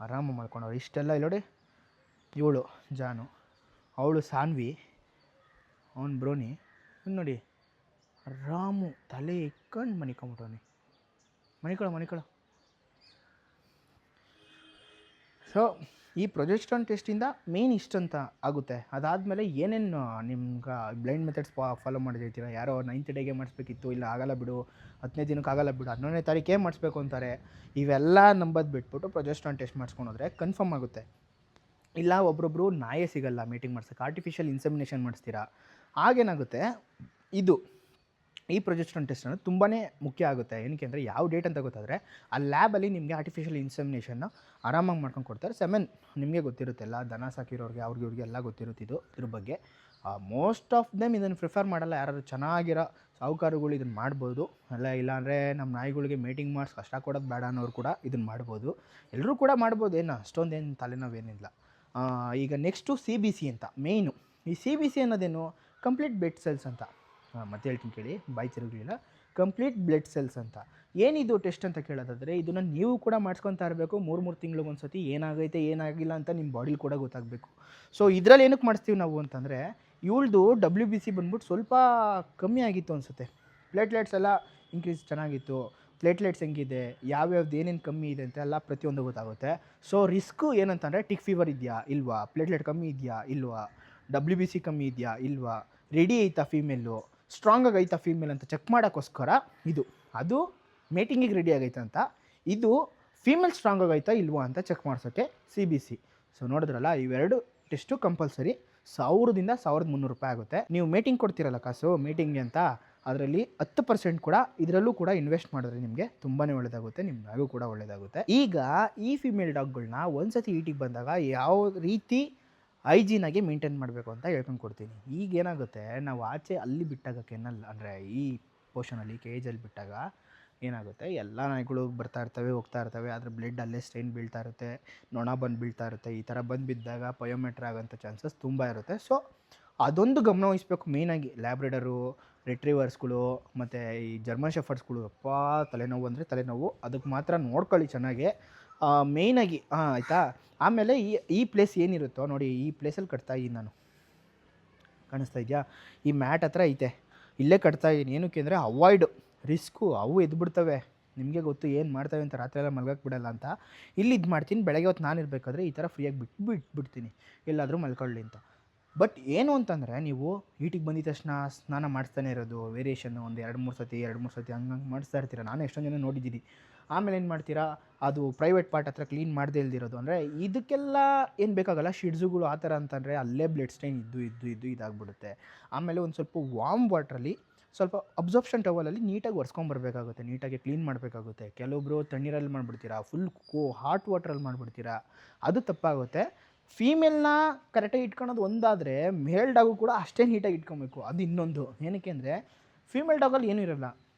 ಆರಾಮ ಮಾಡ್ಕೊಂಡವ್ರು. ಇಷ್ಟೆಲ್ಲ ಇಲ್ಲಿ ನೋಡಿ, ಇವಳು ಜಾನು, ಅವಳು ಸಾನ್ವಿ, ಅವನು ಬ್ರೋನಿ. ನೋಡಿ ರಾಮು ತಲೆ ಇಕ್ಕೊಂಡು ಮನಿಕೊಂಬಿಟ್ಟವನಿ, ಮನಿಕಳ. ಸೊ ಈ ಪ್ರೊಜೆಸ್ಟ್ರಾನ್ ಟೆಸ್ಟಿಂದ ಮೇನ್ ಇಷ್ಟಂತ ಆಗುತ್ತೆ. ಅದಾದಮೇಲೆ ಏನೇನು ನಿಮ್ಗೆ ಬ್ಲೈಂಡ್ ಮೆಥಡ್ಸ್ ಫಾಲೋ ಮಾಡಿರ್ತೀರ. ಯಾರೋ 9th ಡೇಗೆ ಮಾಡಿಸ್ಬೇಕಿತ್ತು, ಇಲ್ಲ ಆಗಲ್ಲ ಬಿಡು, 10ನೇ ದಿನಕ್ಕೆ ಆಗಲ್ಲ ಬಿಡು, 11ನೇ ತಾರೀಕೇ ಮಾಡಿಸ್ಬೇಕು ಅಂತಾರೆ. ಇವೆಲ್ಲ ನಂಬೋದು ಬಿಟ್ಬಿಟ್ಟು ಪ್ರೊಜೆಸ್ಟ್ರಾನ್ ಟೆಸ್ಟ್ ಮಾಡಿಸ್ಕೊಂಡ್ರೆ ಕನ್ಫರ್ಮ್ ಆಗುತ್ತೆ. ಇಲ್ಲ ಒಬ್ರೊಬ್ರು ನಾಯೇ ಸಿಗಲ್ಲ ಮೀಟಿಂಗ್ ಮಾಡ್ಸೋಕ್ಕೆ, ಆರ್ಟಿಫಿಷಿಯಲ್ ಇನ್ಸೆಮಿನೇಷನ್ ಮಾಡಿಸ್ತೀರಾ, ಆಗೇನಾಗುತ್ತೆ ಈ ಪ್ರೊಜೆಸ್ಟ್ರಾನ್ ಟೆಸ್ಟ್ ಅನ್ನೋದು ತುಂಬಾ ಮುಖ್ಯ ಆಗುತ್ತೆ. ಏನಕ್ಕೆ ಅಂದರೆ ಯಾವ ಡೇಟ್ ಅಂತ ಗೊತ್ತಾದರೆ ಆ ಲ್ಯಾಬಲ್ಲಿ ನಿಮಗೆ ಆರ್ಟಿಫಿಷಿಯಲ್ ಇನ್ಸೆಮಿನೇಷನ್ನ ಆರಾಮಾಗಿ ಮಾಡ್ಕೊಂಡು ಕೊಡ್ತಾರೆ. 7 ನಿಮಗೆ ಗೊತ್ತಿರುತ್ತೆಲ್ಲ, ದನ ಸಾಕಿರೋರಿಗೆ ಅವ್ರಿಗೆ ಎಲ್ಲ ಗೊತ್ತಿರುತ್ತಿದ್ದು ಇದ್ರ ಬಗ್ಗೆ. ಮೋಸ್ಟ್ ಆಫ್ ದೆಮ್ ಇದನ್ನು ಪ್ರಿಫರ್ ಮಾಡಲ್ಲ. ಯಾರಾದ್ರು ಚೆನ್ನಾಗಿರೋ ಸಾಹುಕಾರಗಳು ಇದನ್ನು ಮಾಡ್ಬೋದು. ಇಲ್ಲಾಂದರೆ ನಮ್ಮ ನಾಯಿಗಳಿಗೆ ಮೀಟಿಂಗ್ ಮಾಡಿಸಿ ಕಷ್ಟ ಕೊಡೋದು ಬೇಡ ಅನ್ನೋರು ಕೂಡ ಇದನ್ನು ಮಾಡ್ಬೋದು. ಎಲ್ಲರೂ ಕೂಡ ಮಾಡ್ಬೋದು, ಏನು ಅಷ್ಟೊಂದೇನು ತಲೆನೋವೇನಿಲ್ಲ. ಈಗ ನೆಕ್ಸ್ಟು CBC ಅಂತ ಮೇಯ್ನು. ಈ CBC ಅನ್ನೋದೇನು, ಕಂಪ್ಲೀಟ್ ಬ್ಲಡ್ ಸೆಲ್ಸ್ ಅಂತ. ಮತ್ತೆ ಹೇಳ್ತೀನಿ ಕೇಳಿ, ಬಾಯಿ ತಿರುಗಲಿಲ್ಲ. ಕಂಪ್ಲೀಟ್ ಬ್ಲಡ್ ಸೆಲ್ಸ್ ಅಂತ. ಏನಿದು ಟೆಸ್ಟ್ ಅಂತ ಕೇಳೋದಾದರೆ, ಇದನ್ನು ನೀವು ಕೂಡ ಮಾಡಿಸ್ಕೊತಾ ಇರಬೇಕು 3 ತಿಂಗಳಿಗೆ ಒಂದು ಸತಿ. ಏನಾಗೈತೆ ಏನಾಗಿಲ್ಲ ಅಂತ ನಿಮ್ಮ ಬಾಡಿಲಿ ಕೂಡ ಗೊತ್ತಾಗಬೇಕು. ಸೊ ಇದರಲ್ಲಿ ಏನಕ್ಕೆ ಮಾಡಿಸ್ತೀವಿ ನಾವು ಅಂತಂದರೆ, ಇವಳ್ದು WBC ಬಂದ್ಬಿಟ್ಟು ಸ್ವಲ್ಪ ಕಮ್ಮಿ ಆಗಿತ್ತು ಅನಿಸುತ್ತೆ. ಪ್ಲೇಟ್ಲೆಟ್ಸ್ ಎಲ್ಲ ಇನ್ಕ್ರೀಸ್ ಚೆನ್ನಾಗಿತ್ತು. ಪ್ಲೇಟ್ಲೆಟ್ಸ್ ಹೆಂಗಿದೆ, ಯಾವ್ಯಾವ್ದು ಏನೇನು ಕಮ್ಮಿ ಇದೆ ಅಂತ ಎಲ್ಲ ಪ್ರತಿಯೊಂದು ಗೊತ್ತಾಗುತ್ತೆ. ಸೊ ರಿಸ್ಕು ಏನಂತಂದರೆ, ಟಿಕ್ ಫೀವರ್ ಇದೆಯಾ ಇಲ್ವಾ, ಪ್ಲೇಟ್ಲೆಟ್ ಕಮ್ಮಿ ಇದೆಯಾ ಇಲ್ವಾ, WBC ಕಮ್ಮಿ ಇದೆಯಾ ಇಲ್ವಾ, ರೆಡಿ ಐತಾ ಫೀಮೇಲು, ಸ್ಟ್ರಾಂಗಾಗಿ ಐತಾ ಫೀಮೇಲ್ ಅಂತ ಚೆಕ್ ಮಾಡೋಕ್ಕೋಸ್ಕರ ಇದು. ಅದು ಮೇಟಿಂಗಿಗೆ ರೆಡಿ ಆಗೈತೆ ಅಂತ, ಇದು ಫೀಮೇಲ್ ಸ್ಟ್ರಾಂಗ್ ಆಗೈತಾ ಇಲ್ವಾ ಅಂತ ಚೆಕ್ ಮಾಡಿಸೋಕ್ಕೆ CBC. ಸೊ ನೋಡಿದ್ರಲ್ಲ, ಇವೆರಡು ಟೆಸ್ಟು ಕಂಪಲ್ಸರಿ. 1000ದಿಂದ 1300 ರೂಪಾಯಿ ಆಗುತ್ತೆ. ನೀವು ಮೇಟಿಂಗ್ ಕೊಡ್ತೀರಲ್ಲ ಕಾಸು ಮೇಟಿಂಗ್ಗೆ ಅಂತ, ಅದರಲ್ಲಿ 10% ಕೂಡ ಇದರಲ್ಲೂ ಕೂಡ ಇನ್ವೆಸ್ಟ್ ಮಾಡಿದ್ರೆ ನಿಮಗೆ ತುಂಬಾ ಒಳ್ಳೆಯದಾಗುತ್ತೆ, ನಿಮಗೂ ಕೂಡ ಒಳ್ಳೆಯದಾಗುತ್ತೆ. ಈಗ ಈ ಫಿಮೇಲ್ ಡಾಗ್ಗಳನ್ನ ಒಂದ್ಸತಿ ಈಟಿಗೆ ಬಂದಾಗ ಯಾವ ರೀತಿ ಹೈಜೀನಾಗಿ ಮೇಂಟೈನ್ ಮಾಡಬೇಕು ಅಂತ ಹೇಳ್ಕೊಂಡು ಕೊಡ್ತೀನಿ. ಈಗ ಏನಾಗುತ್ತೆ, ನಾವು ಆಚೆ ಅಲ್ಲಿ ಬಿಟ್ಟಾಗ ಕೆನ್ನಲ್ ಅಂದರೆ ಈ ಪೋರ್ಷನಲ್ಲಿ ಕೇಜಲ್ಲಿ ಬಿಟ್ಟಾಗ ಏನಾಗುತ್ತೆ, ಎಲ್ಲ ನಾಯಿಗಳು ಬರ್ತಾ ಇರ್ತವೆ ಹೋಗ್ತಾ ಇರ್ತವೆ, ಆದರೆ ಬ್ಲಡ್ ಅಲ್ಲೇ ಸ್ಟೈನ್ ಬೀಳ್ತಾ ಇರುತ್ತೆ, ನೊಣ ಬಂದು ಬೀಳ್ತಾ ಇರುತ್ತೆ. ಈ ಥರ ಬಂದು ಬಿದ್ದಾಗ ಪಯೋಮೆಟ್ರ್ ಆಗೋಂಥ ಚಾನ್ಸಸ್ ತುಂಬ ಇರುತ್ತೆ. ಸೊ ಅದೊಂದು ಗಮನ ವಹಿಸ್ಬೇಕು ಮೇಯ್ನಾಗಿ. ಲ್ಯಾಬ್ರೆಡರು, ರಿಟ್ರೀವರ್ಸ್ಗಳು ಮತ್ತು ಈ ಜರ್ಮನ್ ಶೆಫರ್ಡ್ಸ್ಗಳು, ತಲೆನೋವು ಅಂದರೆ ತಲೆನೋವು, ಅದಕ್ಕೆ ಮಾತ್ರ ನೋಡ್ಕೊಳ್ಳಿ ಚೆನ್ನಾಗೆ ಮೇಯ್ನಾಗಿ. ಆಯಿತಾ. ಆಮೇಲೆ ಈ ಪ್ಲೇಸ್ ಏನಿರುತ್ತೋ ನೋಡಿ, ಈ ಪ್ಲೇಸಲ್ಲಿ ಕಟ್ತಾಯಿದ್ದೀನಿ ನಾನು, ಕಾಣಿಸ್ತಾ ಇದೆಯಾ, ಈ ಮ್ಯಾಟ್ ಹತ್ರ ಐತೆ, ಇಲ್ಲೇ ಕಟ್ತಾಯಿದ್ದೀನಿ. ಏನಕ್ಕೆ ಅಂದರೆ ಅವಾಯ್ಡು ರಿಸ್ಕು, ಅವು ಎದ್ಬಿಡ್ತವೆ, ನಿಮಗೆ ಗೊತ್ತು ಏನು ಮಾಡ್ತವೆ ಅಂತ, ರಾತ್ರಿ ಎಲ್ಲ ಮಲ್ಗಕ್ಕೆ ಬಿಡಲ್ಲ ಅಂತ. ಇಲ್ಲಿ ಇದು ಮಾಡ್ತೀನಿ, ಬೆಳಗ್ಗೆ ಹೊತ್ತು ನಾನು ಇರಬೇಕಾದ್ರೆ ಈ ಥರ ಫ್ರೀಯಾಗಿ ಬಿಟ್ಬಿಡ್ತೀನಿ, ಎಲ್ಲಾದರೂ ಮಲ್ಕೊಳ್ಳಿ ಅಂತ. ಬಟ್ ಏನು ಅಂತಂದರೆ, ನೀವು ಈಟಿಗೆ ಬಂದಿದ ತಕ್ಷಣ ಸ್ನಾನ ಮಾಡಿಸ್ತಾನೆ ಇರೋದು, ವೇರಿಯೇಷನ್ನು ಒಂದು 2-3 ಸತಿ ಹಂಗೆ ಮಾಡಿಸ್ತಾ ಇರ್ತೀರ. ನಾನು ಎಷ್ಟೊಂದು ಜನ ನೋಡಿದ್ದೀನಿ. ಆಮೇಲೆ ಏನು ಮಾಡ್ತೀರಾ, ಅದು ಪ್ರೈವೇಟ್ ಪಾರ್ಟ್ ಹತ್ರ ಕ್ಲೀನ್ ಮಾಡದೇ ಇಲ್ದಿರೋದು. ಅಂದರೆ ಇದಕ್ಕೆಲ್ಲ ಏನು ಬೇಕಾಗಲ್ಲ, ಶಿಡ್ಸುಗಳು ಆ ಥರ ಅಂತಂದರೆ ಅಲ್ಲೇ ಬ್ಲಡ್ ಸ್ಟೈನ್ ಇದ್ದು ಇದಾಗ್ಬಿಡುತ್ತೆ. ಆಮೇಲೆ ಒಂದು ಸ್ವಲ್ಪ ವಾರ್ಮ್ ವಾಟ್ರಲ್ಲಿ ಸ್ವಲ್ಪ ಅಬ್ಸಾರ್ಪ್ಷನ್ ಟವಲಲ್ಲಿ ನೀಟಾಗಿ ಒರೆಸ್ಕೊಂಬರ್ಬೇಕಾಗುತ್ತೆ, ನೀಟಾಗಿ ಕ್ಲೀನ್ ಮಾಡಬೇಕಾಗುತ್ತೆ. ಕೆಲವೊಬ್ಬರು ತಣ್ಣೀರಲ್ಲಿ ಮಾಡಿಬಿಡ್ತೀರಾ, ಫುಲ್ ಹಾಟ್ ವಾಟ್ರಲ್ಲಿ ಮಾಡಿಬಿಡ್ತೀರಾ, ಅದು ತಪ್ಪಾಗುತ್ತೆ. ಫೀಮೇಲ್ನ ಕರೆಕ್ಟಾಗಿ ಇಟ್ಕೊಳೋದು ಒಂದಾದರೆ, ಮೇಲ್ ಡಾಗು ಕೂಡ ಅಷ್ಟೇ ನೀಟಾಗಿ ಇಟ್ಕೊಬೇಕು, ಅದು ಇನ್ನೊಂದು. ಏನಕ್ಕೆ ಅಂದರೆ, ಫೀಮೇಲ್ ಡಾಗಲ್ಲಿ ಏನೂ ಇರೋಲ್ಲ.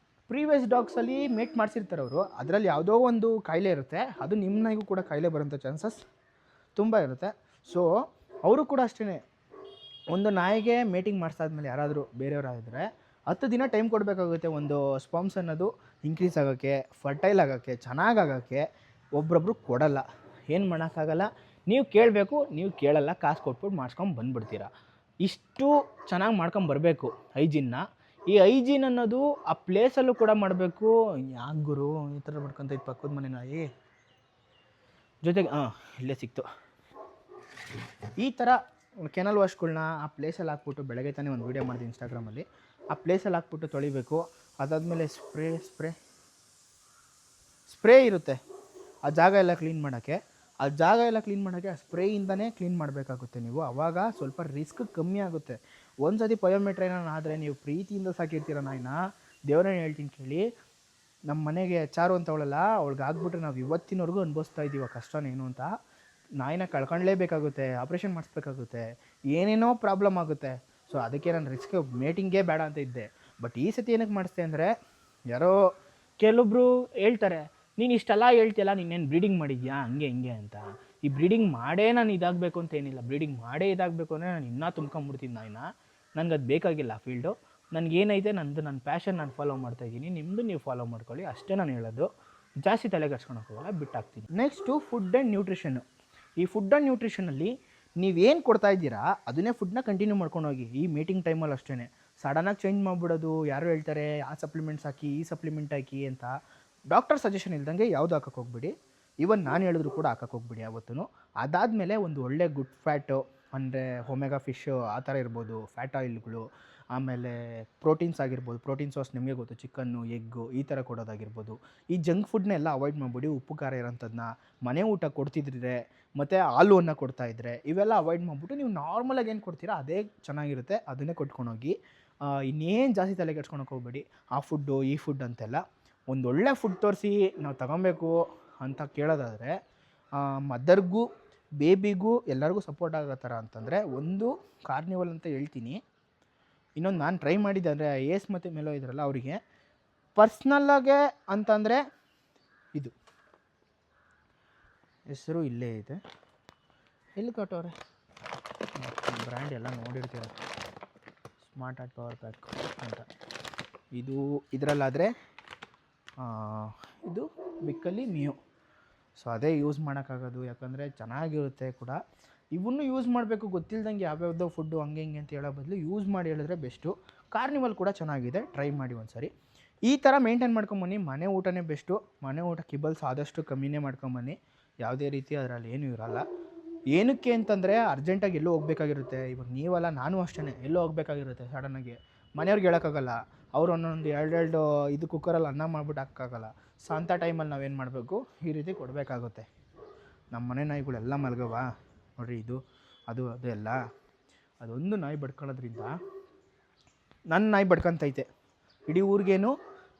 ಪ್ರೀವಿಯಸ್ ಡಾಗ್ಸಲ್ಲಿ ಮೇಟ್ ಮಾಡಿಸಿರ್ತಾರೆ ಅವರು, ಅದರಲ್ಲಿ ಯಾವುದೋ ಒಂದು ಕಾಯಿಲೆ ಇರುತ್ತೆ, ಅದು ನಿಮ್ಮ ನಾಯಿಗೂ ಕೂಡ ಕಾಯಿಲೆ ಬರೋಂಥ ಚಾನ್ಸಸ್ ತುಂಬ ಇರುತ್ತೆ. ಸೊ ಅವರು ಕೂಡ ಅಷ್ಟೇ, ಒಂದು ನಾಯಿಗೆ ಮೇಟಿಂಗ್ ಮಾಡಿಸಾದ್ಮೇಲೆ ಯಾರಾದರೂ ಬೇರೆಯವರಾದರೆ 10 ದಿನ ಟೈಮ್ ಕೊಡಬೇಕಾಗುತ್ತೆ. ಒಂದು ಸ್ಪಮ್ಸ್ ಅನ್ನೋದು ಇನ್ಕ್ರೀಸ್ ಆಗೋಕ್ಕೆ, ಫರ್ಟೈಲ್ ಆಗೋಕ್ಕೆ, ಚೆನ್ನಾಗಾಗೋಕ್ಕೆ. ಒಬ್ಬೊಬ್ರು ಕೊಡಲ್ಲ, ಏನು ಮಾಡೋಕ್ಕಾಗಲ್ಲ. ನೀವು ಕೇಳಬೇಕು, ನೀವು ಕೇಳಲ್ಲ, ಕಾಸು ಕೊಟ್ಬಿಟ್ಟು ಮಾಡಿಸ್ಕೊಂಡು ಬಂದುಬಿಡ್ತೀರ. ಇಷ್ಟು ಚೆನ್ನಾಗಿ ಮಾಡ್ಕೊಂಬರ್ಬೇಕು ಹೈಜೀನ್ನ. ಈ ಹೈಜೀನ್ ಅನ್ನೋದು ಆ ಪ್ಲೇಸಲ್ಲೂ ಕೂಡ ಮಾಡಬೇಕು. ಯಾಕೆ ಗುರು ಈ ಥರ ಮಾಡ್ಕೊತ ಇತ್ತು ಪಕ್ಕದ ಮನೆ ನಾಯಿ ಜೊತೆಗೆ ಇಲ್ಲೇ ಸಿಕ್ತು. ಈ ಥರ ಕೆನಲ್ ವಾಶ್ಗಳನ್ನ ಆ ಪ್ಲೇಸಲ್ಲಿ ಹಾಕ್ಬಿಟ್ಟು, ಬೆಳಗ್ಗೆ ತಾನೇ ಒಂದು ವೀಡಿಯೋ ಮಾಡಿದೆ ಇನ್ಸ್ಟಾಗ್ರಾಮಲ್ಲಿ, ಆ ಪ್ಲೇಸಲ್ಲಿ ಹಾಕ್ಬಿಟ್ಟು ತೊಳಿಬೇಕು. ಅದಾದಮೇಲೆ ಸ್ಪ್ರೇ ಇರುತ್ತೆ, ಆ ಜಾಗ ಎಲ್ಲ ಕ್ಲೀನ್ ಮಾಡೋಕ್ಕೆ. ಆ ಸ್ಪ್ರೇಯಿಂದನೇ ಕ್ಲೀನ್ ಮಾಡಬೇಕಾಗುತ್ತೆ ನೀವು. ಆವಾಗ ಸ್ವಲ್ಪ ರಿಸ್ಕ್ ಕಮ್ಮಿ ಆಗುತ್ತೆ. ಒಂದು ಸತಿ ಪಯೋಮೆಟ್ರ್ ಏನಾರು ಆದರೆ ನೀವು ಪ್ರೀತಿಯಿಂದ ಸಾಕಿರ್ತೀರ ನಾಯಿನ, ದೇವ್ರನ್ನ ಹೇಳ್ತೀನಿ ಕೇಳಿ, ನಮ್ಮ ಮನೆಗೆ ಚಾರು ಅಂತವಳಲ್ಲ, ಅವಳಿಗೆ ಆಗ್ಬಿಟ್ರೆ ನಾವು ಇವತ್ತಿನವರೆಗೂ ಅನುಭವಿಸ್ತಾ ಇದ್ದೀವಿ ಆ ಕಷ್ಟನೇನು ಅಂತ. ನಾಯಿನ ಕಳ್ಕೊಳ್ಳೇಬೇಕಾಗುತ್ತೆ, ಆಪ್ರೇಷನ್ ಮಾಡಿಸ್ಬೇಕಾಗುತ್ತೆ, ಏನೇನೋ ಪ್ರಾಬ್ಲಮ್ ಆಗುತ್ತೆ. ಸೊ ಅದಕ್ಕೆ ನಾನು ರಿಸ್ಕ್ ಮೇಟಿಂಗೇ ಬೇಡ ಅಂತ ಇದ್ದೆ. ಬಟ್ ಈ ಸತಿ ಏನಕ್ಕೆ ಮಾಡಿಸ್ದೆ ಅಂದರೆ, ಯಾರೋ ಕೆಲವೊಬ್ರು ಹೇಳ್ತಾರೆ, ನೀನು ಇಷ್ಟೆಲ್ಲ ಹೇಳ್ತಿಯಲ್ಲ, ನೀನೇನು ಬ್ರೀಡಿಂಗ್ ಮಾಡಿದ್ಯಾ ಹಂಗೆ ಹಿಂಗೆ ಅಂತ. ಈ ಬ್ರೀಡಿಂಗ್ ಮಾಡೇ ನಾನು ಇದಾಗಬೇಕು ಅಂತ ಏನಿಲ್ಲ. ಬ್ರೀಡಿಂಗ್ ಮಾಡೇ ಇದಾಗಬೇಕು ಅಂದರೆ ನಾನು ಇನ್ನೂ ತುಂಬ್ಕೊಂಬಿಡ್ತೀನಿ ನಾಯಿನ. ನನಗೆ ಅದು ಬೇಕಾಗಿಲ್ಲ ಫೀಲ್ಡು. ನನಗೇನೈತೆ ನನ್ನ ಪ್ಯಾಷನ್ ನಾನು ಫಾಲೋ ಮಾಡ್ತಾಯಿದ್ದೀನಿ, ನಿಮ್ಮದು ನೀವು ಫಾಲೋ ಮಾಡ್ಕೊಳ್ಳಿ ಅಷ್ಟೇ ನಾನು ಹೇಳೋದು. ಜಾಸ್ತಿ ತಲೆ ಕೆಡ್ಸ್ಕೊಳಕ್ಕೆ ಹೋಗಲ್ಲ, ಬಿಟ್ಟಾಗ್ತೀನಿ. Next food and nutrition. ಈ ಫುಡ್ ಆ್ಯಂಡ್ ನ್ಯೂಟ್ರಿಷನಲ್ಲಿ ನೀವೇನು ಕೊಡ್ತಾ ಇದ್ದೀರಾ ಅದನ್ನೇ ಫುಡ್ನ ಕಂಟಿನ್ಯೂ ಮಾಡ್ಕೊಂಡು ಹೋಗಿ. ಈ ಮೀಟಿಂಗ್ ಟೈಮಲ್ಲಿ ಅಷ್ಟೇ ಸಡನ್ನಾಗಿ ಚೇಂಜ್ ಮಾಡಿಬಿಡೋದು. ಯಾರು ಹೇಳ್ತಾರೆ ಆ ಸಪ್ಲಿಮೆಂಟ್ಸ್ ಹಾಕಿ ಈ ಸಪ್ಲಿಮೆಂಟ್ ಹಾಕಿ ಅಂತ, ಡಾಕ್ಟರ್ ಸಜೆಷನ್ ಇಲ್ದಂಗೆ ಯಾವುದು ಹಾಕಕ್ಕೆ ಹೋಗ್ಬಿಡಿ. ಈವನ್ ನಾನು ಹೇಳಿದ್ರು ಕೂಡ ಹಾಕಕ್ಕೆ ಹೋಗ್ಬಿಡಿ ಯಾವತ್ತೂ. ಅದಾದಮೇಲೆ ಒಂದು ಒಳ್ಳೆ ಗುಡ್ ಫ್ಯಾಟು ಅಂದರೆ ಒಮೆಗಾ ಫಿಶ್ಶು ಆ ಥರ ಇರ್ಬೋದು, ಫ್ಯಾಟ್ ಆಯಿಲ್ಗಳು, ಆಮೇಲೆ ಪ್ರೋಟೀನ್ಸ್ ಆಗಿರ್ಬೋದು. ಪ್ರೋಟೀನ್ ಸೋರ್ಸ್ ನಿಮಗೆ ಗೊತ್ತು, ಚಿಕನ್ನು, ಎಗ್ಗು ಈ ಥರ ಕೊಡೋದಾಗಿರ್ಬೋದು. ಈ ಜಂಕ್ ಫುಡ್ನೆಲ್ಲ ಅವಾಯ್ಡ್ ಮಾಡಿಬಿಡಿ. ಉಪ್ಪು ಖಾರ ಇರೋಂಥದ್ದನ್ನ ಮನೆ ಊಟ ಕೊಡ್ತಿದ್ರೆ ಮತ್ತು ಹಾಲು ಅನ್ನ ಕೊಡ್ತಾಯಿದ್ರೆ ಇವೆಲ್ಲ ಅವಾಯ್ಡ್ ಮಾಡಿಬಿಟ್ಟು ನೀವು ನಾರ್ಮಲಾಗಿ ಏನು ಕೊಡ್ತೀರಾ ಅದೇ ಚೆನ್ನಾಗಿರುತ್ತೆ, ಅದನ್ನೇ ಕೊಟ್ಕೊಂಡೋಗಿ. ಇನ್ನೇನು ಜಾಸ್ತಿ ತಲೆ ಕೆಡ್ಸ್ಕೊಳಕ್ಕೆ ಹೋಗ್ಬೇಡಿ ಆ ಫುಡ್ಡು ಈ ಫುಡ್ ಅಂತೆಲ್ಲ. ಒಂದೊಳ್ಳೆ ಫುಡ್ ತೋರಿಸಿ ನಾವು ತಗೊಬೇಕು ಅಂತ ಕೇಳೋದಾದರೆ, ಮದರ್ಗೂ ಬೇಬಿಗೂ ಎಲ್ಲರಿಗೂ ಸಪೋರ್ಟ್ ಆಗೋ ಥರ ಅಂತಂದರೆ ಒಂದು ಕಾರ್ನಿವಲ್ ಅಂತ ಹೇಳ್ತೀನಿ. ಇನ್ನೊಂದು ನಾನು ಟ್ರೈ ಮಾಡಿದ್ದೆ ಅಂದರೆ ಏಸ್ ಮತ್ತು ಮೆಲೋ ಇದ್ರಲ್ಲ ಅವರಿಗೆ ಪರ್ಸ್ನಲ್ಲಾಗೆ ಅಂತಂದರೆ ಇದು ಹೆಸರು ಇಲ್ಲೇ ಇದೆ, ಎಲ್ಲಿ ಕೊಟ್ಟವ್ರೆ ಬ್ರ್ಯಾಂಡ್ ಎಲ್ಲ ನೋಡಿರ್ತೀರ, ಸ್ಮಾರ್ಟ್ ಆರ್ಟ್ ಪವರ್ ಪ್ಯಾಕ್ ಅಂತ. ಇದು ಇದರಲ್ಲಾದರೆ ಇದು ಬಿಕ್ಕಲ್ಲಿ ಮಿಯೋ. ಸೊ ಅದೇ ಯೂಸ್ ಮಾಡೋಕ್ಕಾಗೋದು, ಯಾಕಂದರೆ ಚೆನ್ನಾಗಿರುತ್ತೆ ಕೂಡ. ಇವನ್ನೂ ಯೂಸ್ ಮಾಡಬೇಕು ಗೊತ್ತಿಲ್ದಂಗೆ ಯಾವ್ಯಾವುದೋ ಫುಡ್ಡು ಹಂಗೆ ಹಿಂಗೆ ಅಂತ ಹೇಳೋ ಬದಲು ಯೂಸ್ ಮಾಡಿ ಹೇಳಿದ್ರೆ ಬೆಸ್ಟು. ಕಾರ್ನಿವಲ್ ಕೂಡ ಚೆನ್ನಾಗಿದೆ, ಟ್ರೈ ಮಾಡಿ ಒಂದು ಸರಿ. ಈ ಥರ ಮೇಂಟೈನ್ ಮಾಡ್ಕೊಂಬನ್ನಿ. ಮನೆ ಊಟನೇ ಬೆಸ್ಟು. ಮನೆ ಊಟ ಕಿಬಲ್ಸ್ ಆದಷ್ಟು ಕಮ್ಮಿನೇ ಮಾಡ್ಕೊಂಬನ್ನಿ. ಯಾವುದೇ ರೀತಿ ಅದರಲ್ಲಿ ಏನೂ ಇರೋಲ್ಲ. ಏನಕ್ಕೆ ಅಂತಂದರೆ ಅರ್ಜೆಂಟಾಗಿ ಎಲ್ಲೋ ಹೋಗ್ಬೇಕಾಗಿರುತ್ತೆ. ಇವಾಗ ನೀವಲ್ಲ, ನಾನು ಅಷ್ಟೇ ಎಲ್ಲೋ ಹೋಗ್ಬೇಕಾಗಿರುತ್ತೆ ಸಡನ್ನಾಗಿ. ಮನೆಯವ್ರಿಗೆ ಹೇಳೋಕ್ಕಾಗಲ್ಲ, ಅವ್ರು ಒಂದೊಂದು ಎರಡು ಇದು ಕುಕ್ಕರಲ್ಲಿ ಅನ್ನ ಮಾಡ್ಬಿಟ್ಟು ಹಾಕೋಕ್ಕಾಗಲ್ಲ. ಸೊ ಅಂಥ ಟೈಮಲ್ಲಿ ನಾವೇನು ಮಾಡಬೇಕು, ಈ ರೀತಿ ಕೊಡಬೇಕಾಗುತ್ತೆ. ನಮ್ಮ ಮನೆ ನಾಯಿಗಳೆಲ್ಲ ಮಲಗವ ನೋಡಿರಿ, ಇದು ಅದು ಎಲ್ಲ ಅದೊಂದು ನಾಯಿ ಬಡ್ಕೊಳ್ಳೋದ್ರಿಂದ ನನ್ನ ನಾಯಿ ಬಡ್ಕೊತೈತೆ, ಇಡೀ ಊರಿಗೇನು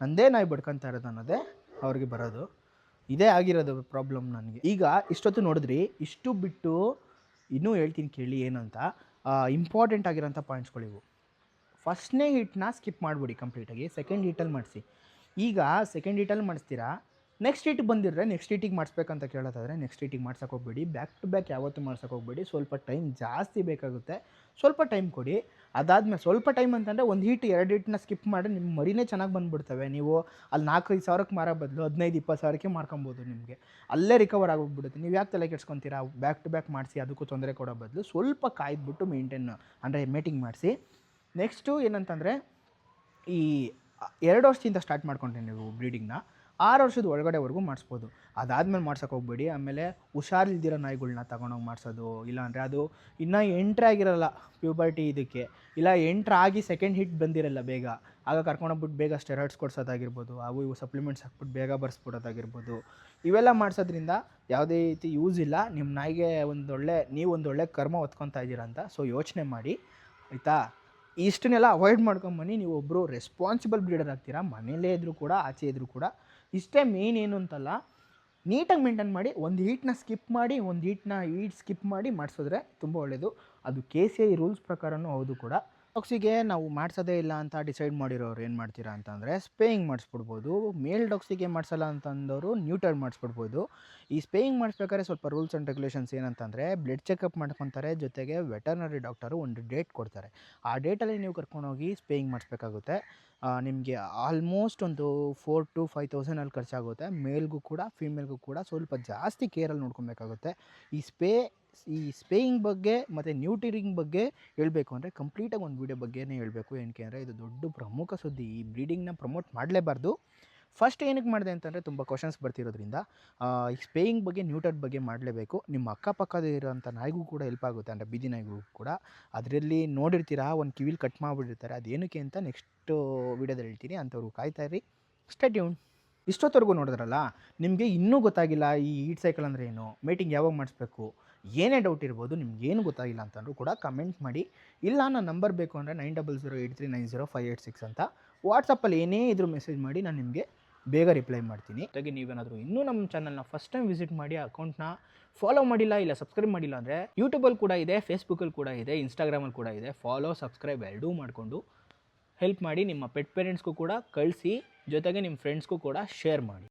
ನನ್ನದೇ ನಾಯಿ ಬಡ್ಕೊತಾ ಇರೋದು ಅನ್ನೋದೇ ಅವ್ರಿಗೆ ಬರೋದು. ಇದೇ ಆಗಿರೋದು ಪ್ರಾಬ್ಲಮ್ ನನಗೆ. ಈಗ ಇಷ್ಟೊತ್ತು ನೋಡಿದ್ರಿ, ಇಷ್ಟು ಬಿಟ್ಟು ಇನ್ನೂ ಹೇಳ್ತೀನಿ ಕೇಳಿ ಏನಂತ. ಇಂಪಾರ್ಟೆಂಟ್ ಆಗಿರೋಂಥ ಪಾಯಿಂಟ್ಸ್ಗಳಿವು. ಫಸ್ಟ್ನೇ ಹೀಟ್ನ ಸ್ಕಿಪ್ ಮಾಡಿಬಿಡಿ ಕಂಪ್ಲೀಟಾಗಿ, ಸೆಕೆಂಡ್ ಹೀಟಲ್ಲಿ ಮಾಡಿಸಿ. ಈಗ ಸೆಕೆಂಡ್ ಹೀಟಲ್ಲಿ ಮಾಡಿಸ್ತೀರಾ, ನೆಕ್ಸ್ಟ್ ಹೀಟಿಗೆ ಬಂದಿದ್ರೆ ನೆಕ್ಸ್ಟ್ ಹೀಟಿಗೆ ಮಾಡಿಸ್ಬೇಕಂತ ಕೇಳೋದಾದರೆ ನೆಕ್ಸ್ಟ್ ಹೀಟಿಗೆ ಮಾಡ್ಸೋಕೆ ಹೋಗ್ಬೇಡಿ. ಬ್ಯಾಕ್ ಟು ಬ್ಯಾಕ್ ಯಾವತ್ತೂ ಮಾಡ್ಸೋಕೆ ಹೋಗ್ಬೇಡಿ. ಸ್ವಲ್ಪ ಟೈಮ್ ಜಾಸ್ತಿ ಬೇಕಾಗುತ್ತೆ, ಸ್ವಲ್ಪ ಟೈಮ್ ಕೊಡಿ. ಅದಾದಮೇಲೆ ಸ್ವಲ್ಪ ಟೈಮ್ ಅಂತಂದರೆ ಒಂದು ಹೀಟ್ 2 ಹೀಟ್ನ ಸ್ಕಿಪ್ ಮಾಡಿ ನಿಮ್ಮ ಮರಿನೇ ಚೆನ್ನಾಗಿ ಬಂದುಬಿಡ್ತವೆ. ನೀವು ಅಲ್ಲಿ 4-5 ಸಾವಿರಕ್ಕೆ ಮಾರೋ ಬದಲು 15-20 ಸಾವಿರಕ್ಕೆ ಮಾರ್ಕೊಬೋದು. ನಿಮಗೆ ಅಲ್ಲೇ ರಿಕವರ್ ಆಗೋಗ್ಬಿಡುತ್ತೆ. ನೀವು ಯಾಕೆ ತಲೆ ಕೆಡ್ಸ್ಕೊತೀರಾ? ಬ್ಯಾಕ್ ಟು ಬ್ಯಾಕ್ ಮಾಡಿಸಿ ಅದಕ್ಕೂ ತೊಂದರೆ ಕೊಡೋ ಬದಲು ಸ್ವಲ್ಪ ಕಾಯ್ದುಬಿಟ್ಟು ಅಂದರೆ ಮೇಟಿಂಗ್ ಮಾಡಿಸಿ. ನೆಕ್ಸ್ಟು ಏನಂತಂದರೆ, ಈ 2 ವರ್ಷದಿಂದ ಸ್ಟಾರ್ಟ್ ಮಾಡ್ಕೊಂಡ್ರೆ ನೀವು ಬ್ರೀಡಿಂಗ್ನ 6 ವರ್ಷದ ಒಳಗಡೆವರೆಗೂ ಮಾಡಿಸ್ಬೋದು. ಅದಾದಮೇಲೆ ಮಾಡ್ಸೋಕೆ ಹೋಗ್ಬೇಡಿ. ಆಮೇಲೆ ಹುಷಾರಿಲ್ದಿರೋ ನಾಯಿಗಳ್ನ ತಗೊಂಡೋಗಿ ಮಾಡಿಸೋದು, ಇಲ್ಲಾಂದರೆ ಅದು ಇನ್ನೂ ಎಂಟ್ರ್ ಆಗಿರೋಲ್ಲ ಪ್ಯೂಬರ್ಟಿ ಇದಕ್ಕೆ, ಇಲ್ಲ ಎಂಟ್ರಾಗಿ ಸೆಕೆಂಡ್ ಹಿಟ್ ಬಂದಿರಲ್ಲ ಬೇಗ, ಆಗ ಕರ್ಕೊಂಡೋಗ್ಬಿಟ್ಟು ಬೇಗ ಸ್ಟೆರಾಯ್ಡ್ಸ್ ಕೊಡ್ಸೋದಾಗಿರ್ಬೋದು, ಅವು ಇವು ಸಪ್ಲಿಮೆಂಟ್ಸ್ ಹಾಕ್ಬಿಟ್ಟು ಬೇಗ ಬರ್ಸ್ಬಿಡೋದಾಗಿರ್ಬೋದು. ಇವೆಲ್ಲ ಮಾಡಿಸೋದ್ರಿಂದ ಯಾವುದೇ ರೀತಿ ಯೂಸ್ ಇಲ್ಲ. ನಿಮ್ಮ ನಾಯಿಗೆ ನೀವು ಒಂದೊಳ್ಳೆ ಕರ್ಮ ಹೊತ್ಕೊತಾ ಇದ್ದೀರಾ ಅಂತ. ಸೊ ಯೋಚನೆ ಮಾಡಿ, ಆಯಿತಾ? ಇಷ್ಟನ್ನೆಲ್ಲ ಅವಾಯ್ಡ್ ಮಾಡ್ಕೊಂಬನ್ನಿ. ನೀವು ಒಬ್ಬರು ರೆಸ್ಪಾನ್ಸಿಬಲ್ ಬ್ರೀಡರ್ ಆಗ್ತೀರಾ, ಮನೇಲೇ ಇದ್ದರೂ ಕೂಡ ಆಚೆ ಇದ್ದರೂ ಕೂಡ. ಇಷ್ಟೇ ಮೇನ್ ಏನು ಅಂತಲ್ಲ, ನೀಟಾಗಿ ಮೇಂಟೈನ್ ಮಾಡಿ. ಒಂದು ಹೀಟ್ನ ಸ್ಕಿಪ್ ಮಾಡಿ, ಒಂದು ಹೀಟ್ ಸ್ಕಿಪ್ ಮಾಡಿ ಮಾಡಿಸಿದ್ರೆ ತುಂಬ ಒಳ್ಳೆಯದು. ಅದು KCI ರೂಲ್ಸ್ ಪ್ರಕಾರನೂ ಹೌದು ಕೂಡ. ಡಾಗ್ಸಿಗೆ ನಾವು ಮಾಡಿಸೋದೇ ಇಲ್ಲ ಅಂತ ಡಿಸೈಡ್ ಮಾಡಿರೋರು ಏನು ಮಾಡ್ತೀರಾ ಅಂತಂದರೆ ಸ್ಪೇಯಿಂಗ್ ಮಾಡಿಸ್ಬಿಡ್ಬೋದು. ಮೇಲ್ ಡಾಗ್ಸಿಗೆ ಮಾಡಿಸಲ್ಲ ಅಂತಂದವರು ನ್ಯೂಟರ್ ಮಾಡಿಸ್ಬಿಡ್ಬೋದು. ಈ ಸ್ಪೇಯಿಂಗ್ ಮಾಡಿಸ್ಬೇಕಾದ್ರೆ ಸ್ವಲ್ಪ ರೂಲ್ಸ್ ಆ್ಯಂಡ್ ರೆಗ್ಯುಲೇಷನ್ಸ್ ಏನಂತಂದರೆ, ಬ್ಲಡ್ ಚೆಕಪ್ ಮಾಡ್ಕೊತಾರೆ, ಜೊತೆಗೆ ವೆಟರ್ನರಿ ಡಾಕ್ಟರು ಒಂದು ಡೇಟ್ ಕೊಡ್ತಾರೆ. ಆ ಡೇಟಲ್ಲಿ ನೀವು ಕರ್ಕೊಂಡೋಗಿ ಸ್ಪೇಯಿಂಗ್ ಮಾಡಿಸ್ಬೇಕಾಗುತ್ತೆ. ನಿಮಗೆ ಆಲ್ಮೋಸ್ಟ್ ಒಂದು 4,000 to 5,000 ಅಲ್ಲಿ ಖರ್ಚಾಗುತ್ತೆ. ಮೇಲ್ಗೂ ಕೂಡ ಫೀಮೇಲ್ಗೂ ಕೂಡ ಸ್ವಲ್ಪ ಜಾಸ್ತಿ ಕೇರಲ್ಲಿ ನೋಡ್ಕೊಬೇಕಾಗುತ್ತೆ. ಈ ಸ್ಪೇಯಿಂಗ್ ಬಗ್ಗೆ ಮತ್ತು ನ್ಯೂಟರಿಂಗ್ ಬಗ್ಗೆ ಹೇಳಬೇಕು ಅಂದರೆ ಕಂಪ್ಲೀಟಾಗಿ ಒಂದು ವೀಡಿಯೋ ಬಗ್ಗೆನೇ ಹೇಳಬೇಕು. ಏನಕ್ಕೆ ಅಂದರೆ ಇದು ದೊಡ್ಡ ಪ್ರಮುಖ ಸುದ್ದಿ. ಈ ಬ್ರೀಡಿಂಗ್ನ ಪ್ರಮೋಟ್ ಮಾಡಲೇಬಾರ್ದು. ಫಸ್ಟ್ ಏನಕ್ಕೆ ಮಾಡಿದೆ ಅಂತಂದರೆ ತುಂಬ ಕ್ವಶನ್ಸ್ ಬರ್ತಿರೋದ್ರಿಂದ ಈ ಸ್ಪೇಯಿಂಗ್ ಬಗ್ಗೆ ನ್ಯೂಟರ್ ಬಗ್ಗೆ ಮಾಡಲೇಬೇಕು. ನಿಮ್ಮ ಅಕ್ಕಪಕ್ಕದ ಇರೋಂಥ ನಾಯಿಗೂ ಕೂಡ ಹೆಲ್ಪ್ ಆಗುತ್ತೆ, ಅಂದರೆ ಬೀದಿ ನಾಯಿಗೂ ಕೂಡ. ಅದರಲ್ಲಿ ನೋಡಿರ್ತೀರಾ, ಒಂದು ಕಿವಿಲಿ ಕಟ್ ಮಾಡಿಬಿಟ್ಟಿರ್ತಾರೆ. ಅದೇನಕ್ಕೆ ಅಂತ ನೆಕ್ಸ್ಟ್ ವೀಡಿಯೋದಲ್ಲಿ ಹೇಳ್ತೀನಿ. ಅಂಥವ್ರು ಕಾಯ್ತಾ ಇರಿ. Stay tune. ಇಷ್ಟೊತ್ತವರೆಗೂ ನೋಡಿದ್ರಲ್ಲ, ನಿಮಗೆ ಇನ್ನೂ ಗೊತ್ತಾಗಿಲ್ಲ ಈ ಹೀಟ್ ಸೈಕಲ್ ಅಂದರೆ ಏನು, ಮೇಟಿಂಗ್ ಯಾವಾಗ ಮಾಡಿಸ್ಬೇಕು, ಏನೇ ಡೌಟ್ ಇರ್ಬೋದು, ನಿಮ್ಗೇನು ಗೊತ್ತಾಗಿಲ್ಲ ಅಂತಂದ್ರೂ ಕೂಡ ಕಮೆಂಟ್ ಮಾಡಿ. ಇಲ್ಲ ನನ್ನ ನಂಬರ್ ಬೇಕು ಅಂದರೆ 9008390586 ಅಂತ ವಾಟ್ಸಪ್ಪಲ್ಲಿ ಏನೇ ಇದ್ರೂ ಮೆಸೇಜ್ ಮಾಡಿ, ನಾನು ನಿಮಗೆ ಬೇಗ ರಿಪ್ಲೈ ಮಾಡ್ತೀನಿ. ಜೊತೆಗೆ ನೀವೇನಾದರೂ ಇನ್ನೂ ನಮ್ಮ ಚಾನಲ್ನ ಫಸ್ಟ್ ಟೈಮ್ ವಿಸಿಟ್ ಮಾಡಿ ಅಕೌಂಟ್ನ ಫಾಲೋ ಮಾಡಿಲ್ಲ, ಇಲ್ಲ ಸಬ್ಸ್ಕ್ರೈಬ್ ಮಾಡಿಲ್ಲ ಅಂದರೆ ಯೂಟ್ಯೂಬಲ್ಲಿ ಕೂಡ ಇದೆ, ಫೇಸ್ಬುಕ್ಕಲ್ಲಿ ಕೂಡ ಇದೆ, ಇನ್ಸ್ಟಾಗ್ರಾಮಲ್ಲಿ ಕೂಡ ಇದೆ. ಫಾಲೋ ಸಬ್ಸ್ಕ್ರೈಬ್ ಎರಡೂ ಮಾಡಿಕೊಂಡು ಹೆಲ್ಪ್ ಮಾಡಿ. ನಿಮ್ಮ ಪೆಟ್ ಪೇರೆಂಟ್ಸ್ಗೂ ಕೂಡ ಕಳಿಸಿ, ಜೊತೆಗೆ ನಿಮ್ಮ ಫ್ರೆಂಡ್ಸ್ಗೂ ಕೂಡ ಶೇರ್ ಮಾಡಿ.